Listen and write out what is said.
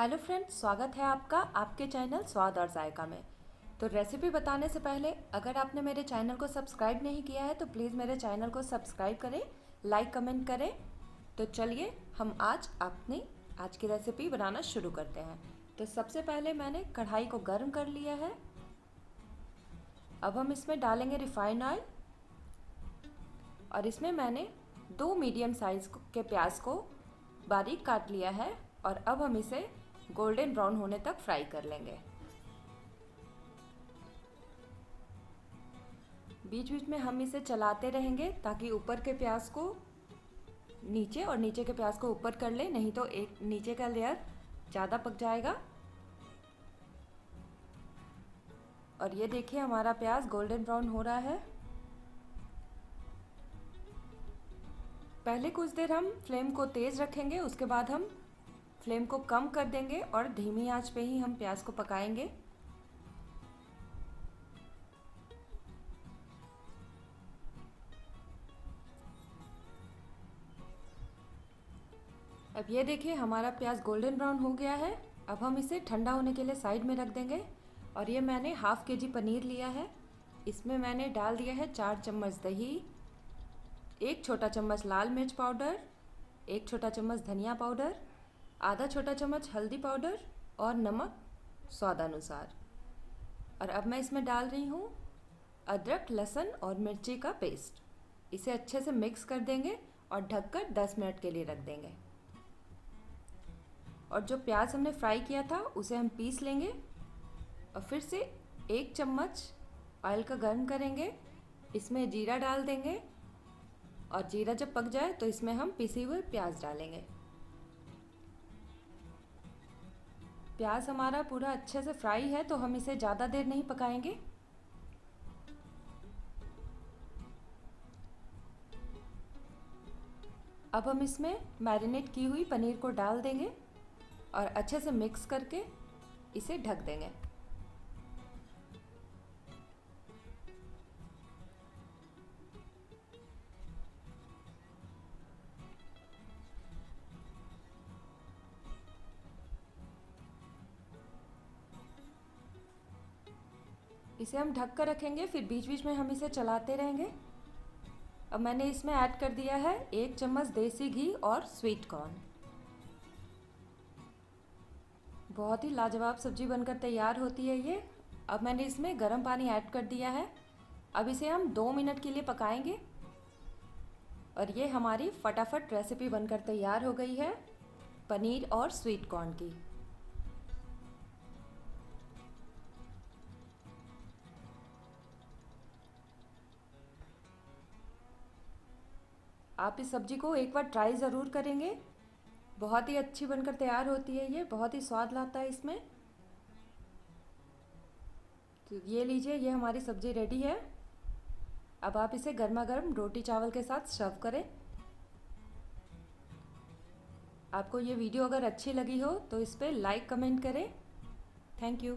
Hello friends, स्वागत है आपका आपके चैनल स्वाद और जायका में। तो रेसिपी बताने से पहले अगर आपने मेरे चैनल को सब्सक्राइब नहीं किया है तो प्लीज़ मेरे चैनल को सब्सक्राइब करें, लाइक कमेंट करें। तो चलिए हम आज की रेसिपी बनाना शुरू करते हैं। तो सबसे पहले मैंने कढ़ाई को गर्म कर लिया है। अब हम इसमें डालेंगे रिफाइंड ऑयल और इसमें मैंने 2 मीडियम साइज़ के प्याज को बारीक काट लिया है और अब हम इसे गोल्डन ब्राउन होने तक फ्राई कर लेंगे। बीच बीच में हम इसे चलाते रहेंगे ताकि ऊपर के प्याज को नीचे और नीचे के प्याज को ऊपर कर ले, नहीं तो एक नीचे का लेयर ज़्यादा पक जाएगा। और ये देखिए हमारा प्याज गोल्डन ब्राउन हो रहा है। पहले कुछ देर हम फ्लेम को तेज़ रखेंगे, उसके बाद हम फ्लेम को कम कर देंगे और धीमी आंच पे ही हम प्याज को पकाएंगे। अब ये देखिए हमारा प्याज गोल्डन ब्राउन हो गया है। अब हम इसे ठंडा होने के लिए साइड में रख देंगे। और ये मैंने हाफ़ के जी पनीर लिया है। इसमें मैंने डाल दिया है 4 चम्मच दही, 1 छोटा चम्मच लाल मिर्च पाउडर, 1 छोटा चम्मच धनिया पाउडर, आधा छोटा चम्मच हल्दी पाउडर और नमक स्वादानुसार। और अब मैं इसमें डाल रही हूँ अदरक, लहसुन और मिर्ची का पेस्ट। इसे अच्छे से मिक्स कर देंगे और ढककर 10 मिनट के लिए रख देंगे। और जो प्याज हमने फ्राई किया था उसे हम पीस लेंगे और फिर से 1 चम्मच ऑयल का गर्म करेंगे। इसमें जीरा डाल देंगे और जीरा जब पक जाए तो इसमें हम पिसी हुए प्याज डालेंगे। प्याज हमारा पूरा अच्छे से फ्राई है तो हम इसे ज़्यादा देर नहीं पकाएंगे। अब हम इसमें मैरिनेट की हुई पनीर को डाल देंगे और अच्छे से मिक्स करके इसे ढक देंगे। इसे हम ढक कर रखेंगे, फिर बीच बीच में हम इसे चलाते रहेंगे। अब मैंने इसमें ऐड कर दिया है 1 चम्मच देसी घी और स्वीट कॉर्न। बहुत ही लाजवाब सब्जी बनकर तैयार होती है ये। अब मैंने इसमें गर्म पानी ऐड कर दिया है। अब इसे हम 2 मिनट के लिए पकाएंगे और ये हमारी फटाफट रेसिपी बनकर तैयार हो गई है पनीर और स्वीट कॉर्न की। आप इस सब्जी को एक बार ट्राई ज़रूर करेंगे। बहुत ही अच्छी बनकर तैयार होती है ये, बहुत ही स्वाद लाता है इसमें। तो ये लीजिए, ये हमारी सब्जी रेडी है। अब आप इसे गर्मा गर्म रोटी चावल के साथ सर्व करें। आपको ये वीडियो अगर अच्छी लगी हो तो इस पर लाइक कमेंट करें। Thank you.